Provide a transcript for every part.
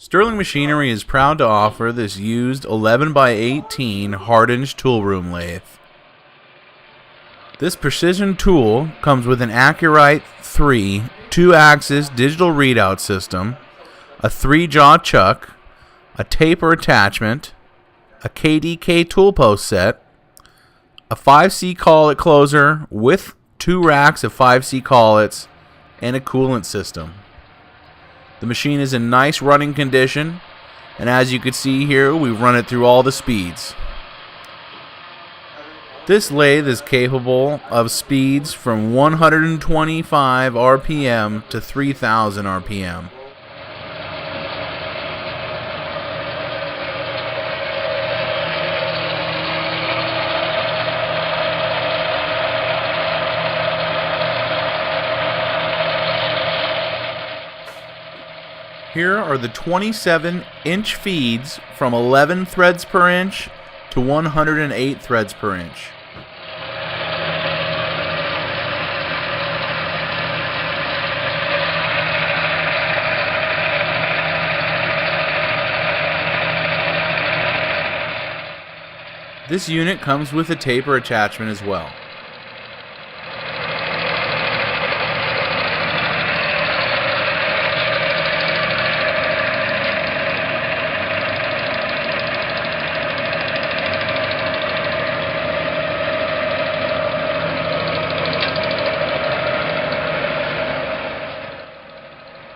Sterling Machinery is proud to offer this used 11x18 Hardinge Toolroom Lathe. This precision tool comes with an Acu-Rite 3 2-axis digital readout system, a 3-jaw chuck, a taper attachment, a KDK tool post set, a 5C collet closer with 2 racks of 5C collets, and a coolant system. The machine is in nice running condition, and as you can see here, we've run it through all the speeds. This lathe is capable of speeds from 125 RPM to 3000 RPM. Here are the 27-inch feeds from 11 threads per inch to 108 threads per inch. This unit comes with a taper attachment as well.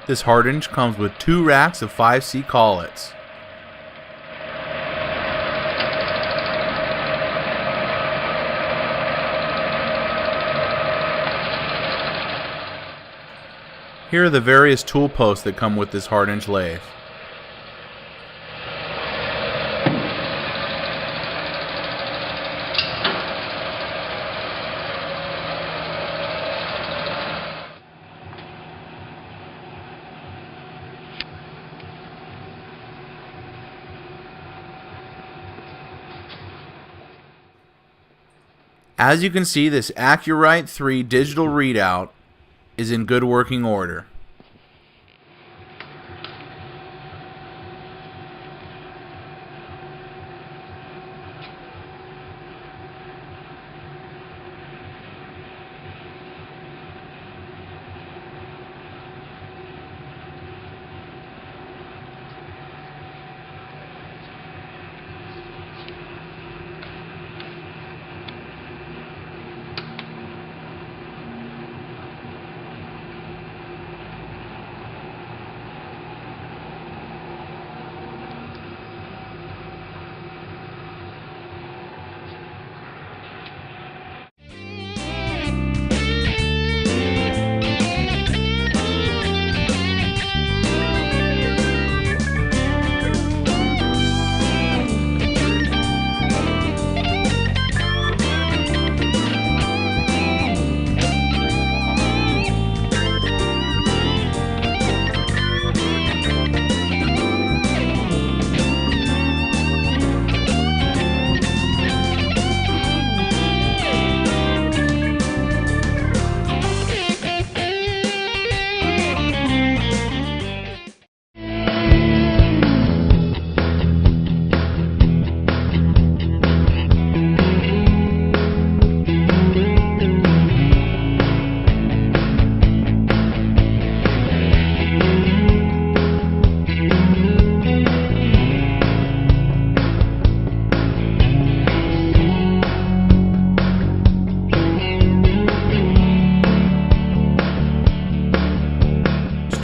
This Hardinge comes with 2 racks of 5C collets. Here are the various tool posts that come with this Hardinge lathe. As you can see, this Acu-Rite 3 digital readout is in good working order.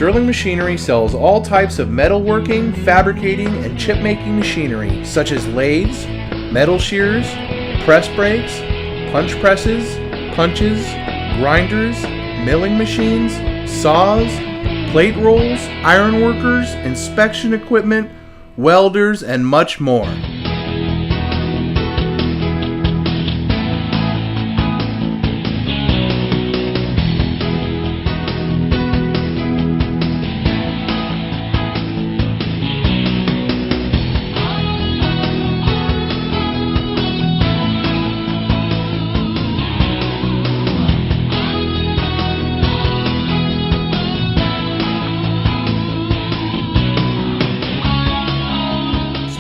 Sterling Machinery sells all types of metalworking, fabricating, and chip-making machinery, such as lathes, metal shears, press brakes, punch presses, punches, grinders, milling machines, saws, plate rolls, iron workers, inspection equipment, welders, and much more.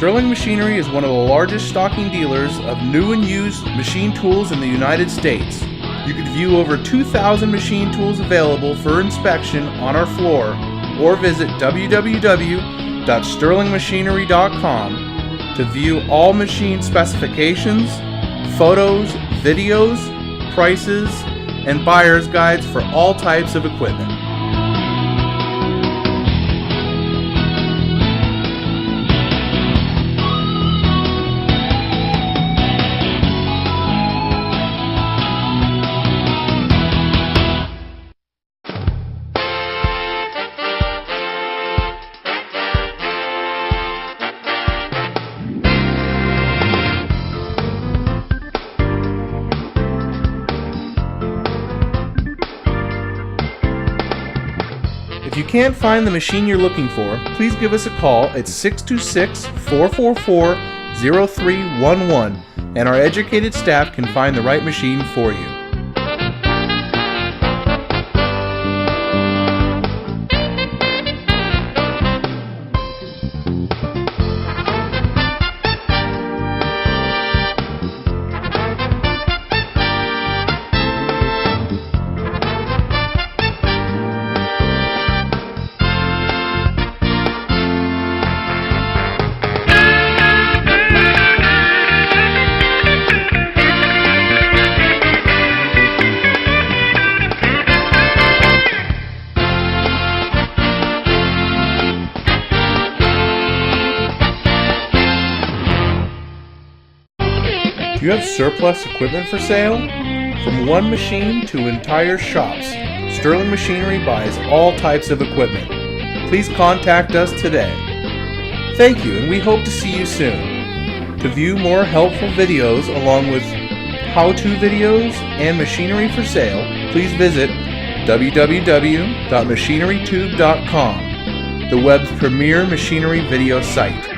Sterling Machinery is one of the largest stocking dealers of new and used machine tools in the United States. You can view over 2,000 machine tools available for inspection on our floor, or visit www.sterlingmachinery.com to view all machine specifications, photos, videos, prices, and buyer's guides for all types of equipment. If you can't find the machine you're looking for, please give us a call at 626-444-0311 and our educated staff can find the right machine for you. Do you have surplus equipment for sale? From one machine to entire shops, Sterling Machinery buys all types of equipment. Please contact us today. Thank you, and we hope to see you soon. To view more helpful videos along with how-to videos and machinery for sale, please visit www.machinerytube.com, the web's premier machinery video site.